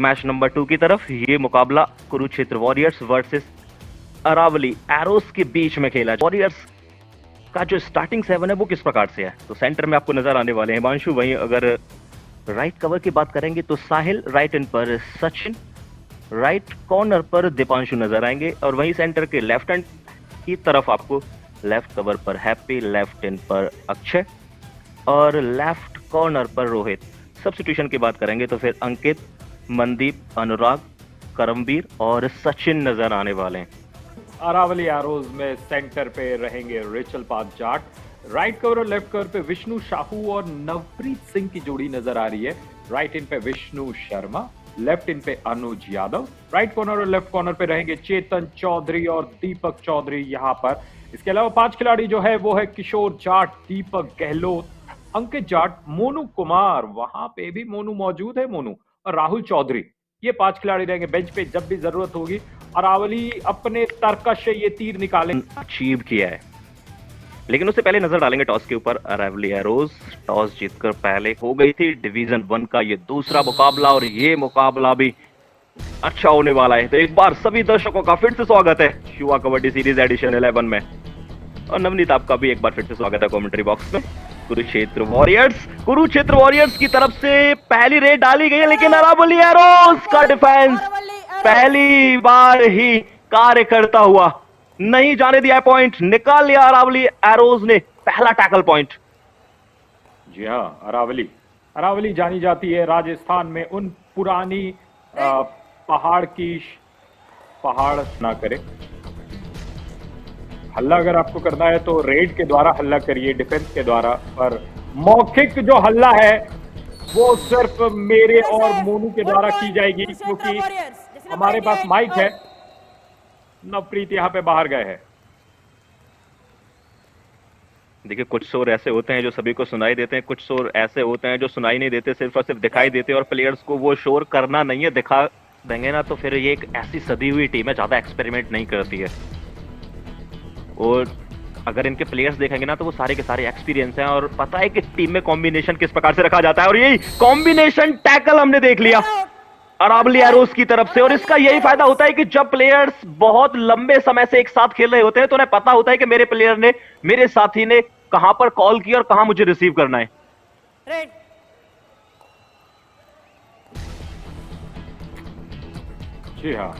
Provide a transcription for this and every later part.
Match number 2 की तरफ। ये मुकाबला Kurukshetra Warriors versus Aravali Arrows के बीच में खेला। वॉरियर्स का जो स्टार्टिंग 7 है वो किस प्रकार से है, तो सेंटर में आपको नजर आने वाले हैं हिमांशु। वहीं अगर राइट कवर की बात करेंगे तो साहिल, राइट एंड पर सचिन, राइट कॉर्नर पर दीपांशु नजर आएंगे, और वहीं सेंटर के लेफ्ट हैंड की तरफ आपको लेफ्ट कवर पर हैप्पी, लेफ्ट एंड पर अक्षय और लेफ्ट कॉर्नर पर रोहित। सब्स्टिट्यूशन की बात करेंगे तो फिर अंकित, मनदीप, अनुराग, करमवीर और सचिन नजर आने वाले हैं। अरावली एरोज में सेंटर पे रहेंगे रिचल पाल जाट, राइट कवर और लेफ्ट कवर पे विष्णु साहू और नवप्रीत सिंह की जोड़ी नजर आ रही है। राइट इन पे विष्णु शर्मा, लेफ्ट इन पे अनुज यादव, राइट कॉर्नर और लेफ्ट कॉर्नर पे रहेंगे चेतन चौधरी और दीपक चौधरी यहाँ पर। इसके अलावा 5 खिलाड़ी जो है वो है किशोर जाट, दीपक गहलोत, अंकित जाट, मोनू कुमार, वहां पे भी मोनू मौजूद है, मोनू, और राहुल चौधरी। ये 5 खिलाड़ी रहेंगे बेंच पे जब भी जरूरत होगी। अरावली अपने तर्कश से ये तीर निकाले अचीव किया है, लेकिन उससे पहले नजर डालेंगे टॉस के ऊपर। अरावली एरोज टॉस जीतकर पहले हो गई थी। डिवीजन 1 का ये दूसरा मुकाबला, और ये मुकाबला भी अच्छा होने वाला है। तो एक बार सभी दर्शकों का फिर से स्वागत है युवा कबड्डी सीरीज एडिशन 11 में, और नवनीत आपका भी एक बार फिर से स्वागत है कमेंट्री बॉक्स में। कुरुक्षेत्र वॉरियर्स की तरफ से पहली रेड डाली गई है, लेकिन अरावली एरोज का डिफेंस पहली बार ही कार्य करता हुआ नहीं जाने दिया पॉइंट, निकाल लिया अरावली एरोज ने पहला टैकल पॉइंट। जी हाँ, अरावली जानी जाती है राजस्थान में उन पुरानी पहाड़ ना करे हल्ला। अगर आपको करना है तो रेड के द्वारा हल्ला करिए, डिफेंस के द्वारा, पर मौखिक जो हल्ला है वो सिर्फ मेरे और मोनू के द्वारा की जाएगी, क्योंकि हमारे पास माइक है। नवप्रीत यहाँ पे बाहर गए हैं। देखिए, कुछ शोर ऐसे होते हैं जो सभी को सुनाई देते हैं, कुछ शोर ऐसे होते हैं जो सुनाई नहीं देते, सिर्फ और सिर्फ दिखाई देते हैं, और प्लेयर्स को वो शोर करना नहीं है। दिखा देंगे ना तो फिर ये एक ऐसी सदी हुई टीम है, ज्यादा एक्सपेरिमेंट नहीं करती है। और अगर इनके प्लेयर्स देखेंगे ना तो वो सारे के सारे एक्सपीरियंस हैं और पता है कि टीम में कॉम्बिनेशन किस प्रकार से रखा जाता है, और यही कॉम्बिनेशन टैकल हमने देख लिया अरावली एरोज की तरफ से। और इसका यही फायदा होता है कि जब प्लेयर्स बहुत लंबे समय से एक साथ खेल रहे होते हैं तो उन्हें पता होता है कि मेरे प्लेयर ने, मेरे साथी ने कहां पर कॉल किया और कहां मुझे रिसीव करना है। जी हाँ,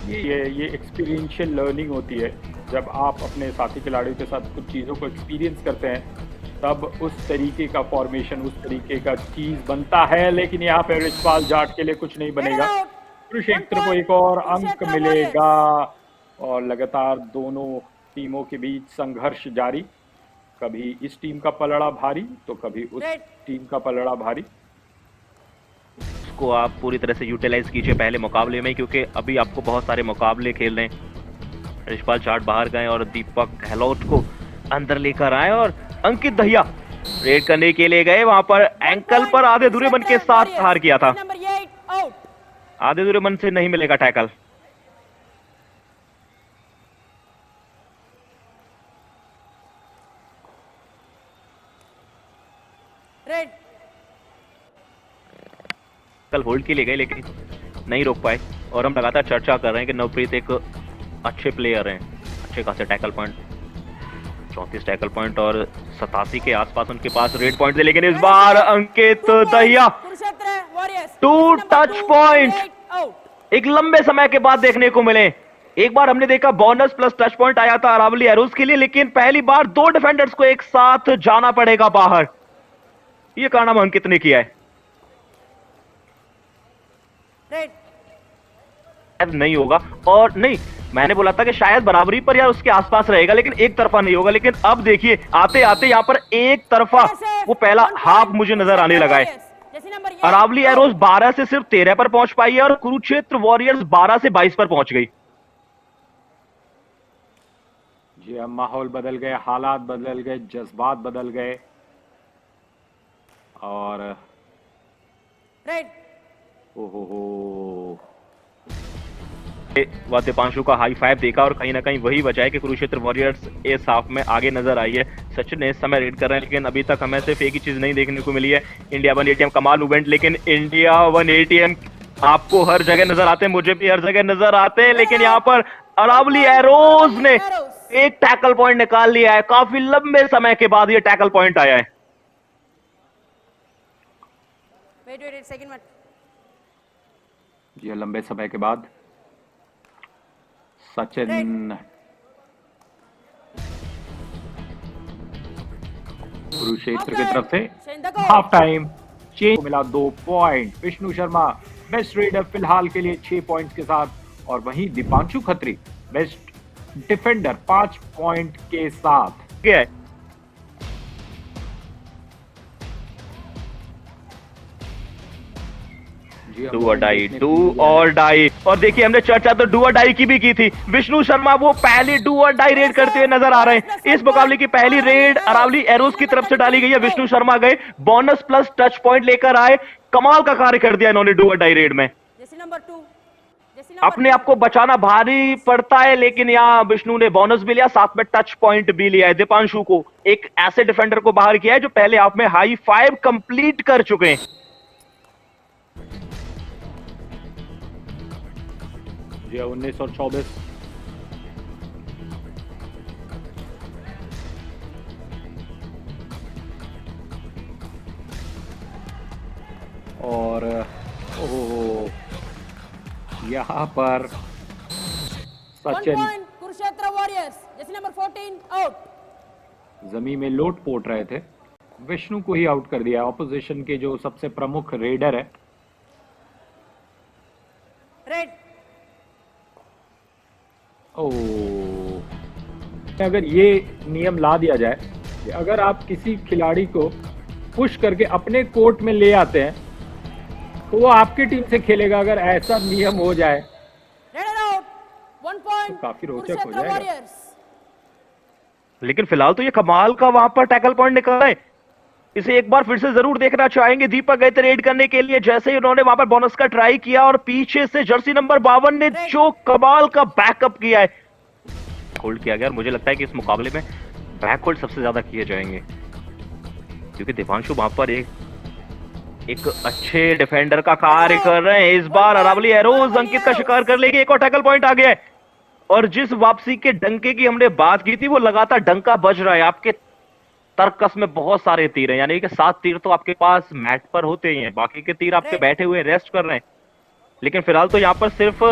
ये एक्सपीरियंशियल लर्निंग होती है। जब आप अपने साथी खिलाड़ियों के साथ कुछ चीज़ों को एक्सपीरियंस करते हैं तब उस तरीके का फॉर्मेशन, उस तरीके का चीज बनता है। लेकिन यहाँ पे रिचपाल जाट के लिए कुछ नहीं बनेगा। कुरुक्षेत्र को एक और अंक मिलेगा, और लगातार दोनों टीमों के बीच संघर्ष जारी। कभी इस टीम का पलड़ा भारी तो कभी उस टीम का पलड़ा भारी। इसको आप पूरी तरह से यूटिलाइज कीजिए पहले मुकाबले में, क्योंकि अभी आपको बहुत सारे मुकाबले खेलने हैं। रिचपाल जाट बाहर गए और दीपक गहलोत को अंदर लेकर आए, और अंकित दहिया रेड करने के लिए गए। वहां पर एंकल पर आधे अधूरे मन के साथ हार किया था। आधे अधूरे मन से नहीं मिलेगा टैकल। कल होल्ड के लिए गए लेकिन नहीं रोक पाए, और हम लगातार चर्चा कर रहे हैं कि नवप्रीत एक अच्छे प्लेयर हैं, अच्छे खासे टैकल पॉइंट, 34 टैकल पॉइंट और 87 के आसपास उनके पास रेड पॉइंट थे। लेकिन इस बार अंकित दहिया 2 टच पॉइंट एक लंबे समय के बाद देखने को मिले। एक बार हमने देखा बोनस प्लस टच पॉइंट आया था अरावली एरोज के लिए, लेकिन पहली बार 2 डिफेंडर्स को एक साथ जाना पड़ेगा बाहर। यह कारनामा अंकित ने किया है। नहीं होगा, और नहीं, मैंने बोला था कि शायद बराबरी पर या उसके आसपास रहेगा, लेकिन एक तरफा नहीं होगा। लेकिन अब देखिए, आते आते यहां पर एक तरफा वो पहला हाफ मुझे नजर आने लगा है। अरावली एरोज 12 से सिर्फ 13 पर पहुंच पाई है, और कुरुक्षेत्र वॉरियर्स 12 से 22 पर पहुंच गई। जी, अब माहौल बदल गए, हालात बदल गए, जज्बात बदल गए, और ओहो दीपांशु का हाई फाइव देखा, और कहीं ना कहीं वही वजह है कि कुरुक्षेत्र वॉरियर्स इस हाफ में आगे नजर आई है। सचिन ने इस समय रेड कर रहे हैं, लेकिन अभी तक हमें सिर्फ एक ही चीज नहीं देखने को मिली है, इंडिया 1 ATM कमाल मूवमेंट। लेकिन इंडिया 1 ATM आपको हर जगह नजर आते हैं, मुझे भी हर जगह नजर आते हैं, लेकिन यहाँ पर अरावली एरोज ने एक टैकल पॉइंट निकाल लिया है। काफी लंबे समय के बाद ये टैकल पॉइंट आया है। वेट सेकंड मत। ये लंबे समय के बाद सचिन कुरुक्षेत्र की तरफ से हाफ टाइम चेंज मिला 2 point. Vishnu Sharma best raider फिलहाल के लिए 6 पॉइंट्स के साथ, और वहीं Deepanshu Khatri best defender 5 point के साथ। क्या है? डू और डाई, डू और डाई। और देखिए हमने चर्चा तो डू और डाई की भी की थी। विष्णु शर्मा वो पहली डू और डाई रेड करते हुए नजर आ रहे हैं। इस मुकाबले की पहली रेड अरावली एरोज की तरफ से डाली गई है। विष्णु शर्मा गए, बोनस प्लस टच पॉइंट लेकर आए। कमाल का कार्य कर दिया इन्होंने डू और डाई रेड में। अपने आप को बचाना भारी पड़ता है, लेकिन यहाँ विष्णु ने बोनस भी लिया, साथ में टच पॉइंट भी लिया है। दीपांशु को एक ऐसे डिफेंडर को बाहर किया है जो पहले आप में हाई 5 कंप्लीट कर चुके हैं। जी 19 और 24। और यहाँ पर Sachin Kurukshetra warriors Jersey number 14 out. जमीन में लोट पोट रहे थे, विष्णु को ही आउट कर दिया। ऑपोजिशन के जो सबसे प्रमुख रेडर है। रेड। अगर ये नियम ला दिया जाए कि अगर आप किसी खिलाड़ी को पुश करके अपने कोर्ट में ले आते हैं तो वो आपकी टीम से खेलेगा, अगर ऐसा नियम हो जाए तो काफी रोचक हो जाएगा। लेकिन फिलहाल तो ये कमाल का वहां पर टैकल पॉइंट निकला है। इसे एक बार फिर से जरूर देखना चाहेंगे। दीपक गए थे रेड करने के लिए, जैसे ही उन्होंने वहां पर बोनस का ट्राई किया और पीछे से जर्सी नंबर 52 ने जो कमाल का बैकअप किया है, होल्ड किया गया। और मुझे लगता है कि इस मुकाबले में बैक होल्ड सबसे ज्यादा किए जाएंगे, क्योंकि दीपांशु वहां पर एक अच्छे डिफेंडर का कार्य कर रहे हैं। इस बार अरावली एरोज अंकित का शिकार कर लेगी। एक और टैकल पॉइंट आ गया है, और जिस वापसी के डंके की हमने बात की थी वो लगातार डंका बज रहा है। आपके तर्कस में बहुत सारे तीर हैं, यानी कि 7 तीर तो आपके पास मैट पर होते ही हैं, बाकी के तीर आपके बैठे हुए रेस्ट कर रहे हैं। लेकिन फिलहाल तो यहाँ पर सिर्फ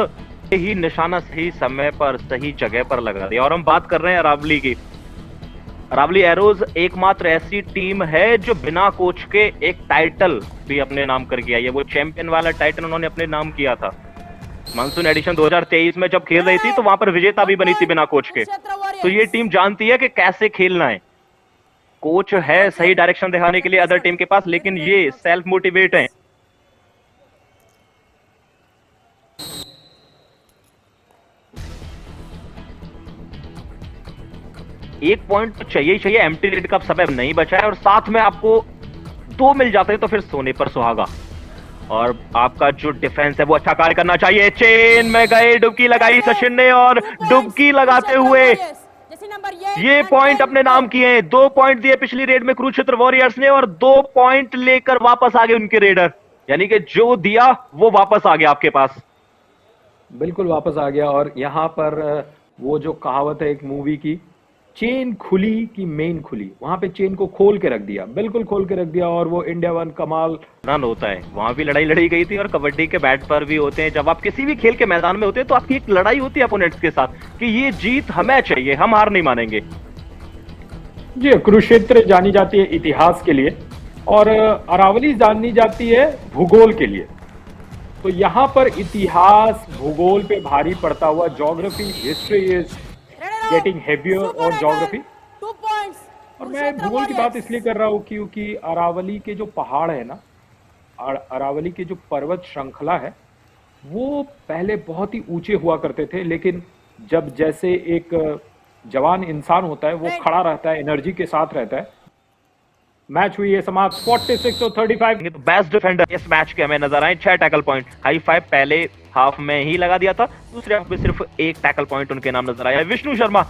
ही निशाना सही समय पर सही जगह पर लगा दिया। और हम बात कर रहे हैं अरावली की। अरावली एरोज एकमात्र ऐसी टीम है जो बिना कोच के एक टाइटल भी अपने नाम करके आई है। वो चैंपियन वाला टाइटल उन्होंने अपने नाम किया था मानसून एडिशन 2023 में जब खेल रही थी, तो वहां पर विजेता भी बनी थी बिना कोच के। तो ये टीम जानती है कि कैसे खेलना है। कोच है सही डायरेक्शन दिखाने के लिए अदर टीम के पास, लेकिन ये सेल्फ मोटिवेट है। एक पॉइंट तो चाहिए ही चाहिए। एम्प्टी रेड का समय नहीं बचा है, और साथ में आपको 2 मिल जाते हैं तो फिर सोने पर सुहागा। और आपका जो डिफेंस है वो अच्छा कार्य करना चाहिए। चेन में गए, डुबकी लगाई सचिन ने, और डुबकी लगाते हुए ये पॉइंट अपने नाम किए। 2 पॉइंट दिए पिछली रेड में कुरुक्षेत्र वॉरियर्स ने, और 2 पॉइंट लेकर वापस आ गए उनके रेडर। यानी कि जो दिया वो वापस आ गया आपके पास। बिल्कुल वापस आ गया। और यहाँ पर वो जो कहावत है एक मूवी की, चेन खुली की मेन खुली, वहां पे चेन को खोल के रख दिया, बिल्कुल खोल के रख दिया। और वो इंडिया 1 कमाल रन होता है, वहां भी लड़ाई लड़ी गई थी, और कबड्डी के बैट पर भी होते हैं। जब आप किसी भी खेल के मैदान में होते हैं तो आपकी एक लड़ाई होती है अपोनेंट्स के साथ कि ये जीत हमें चाहिए, हम हार नहीं मानेंगे। जी कुरुक्षेत्र जानी जाती है इतिहास के लिए, और अरावली जानी जाती है भूगोल के लिए। तो यहाँ पर इतिहास भूगोल पे भारी पड़ता हुआ, geography history is getting heavier or geography. और मैं भूगोल की बात इसलिए कर रहा हूँ क्योंकि अरावली के जो पहाड़ है ना, अरावली के जो पर्वत श्रृंखला है, वो पहले बहुत ही ऊंचे हुआ करते थे। लेकिन जब जैसे एक जवान इंसान होता है, वो खड़ा रहता है, एनर्जी के साथ रहता है। मैच हुई है समाप्त 46 और 35। तो बेस्ट डिफेंडर इस मैच के हमें नजर आए। 6 टैकल पॉइंट, हाई 5 पहले हाफ में ही लगा दिया था, दूसरे हाफ में सिर्फ 1 टैकल पॉइंट उनके नाम नजर आया। विष्णु शर्मा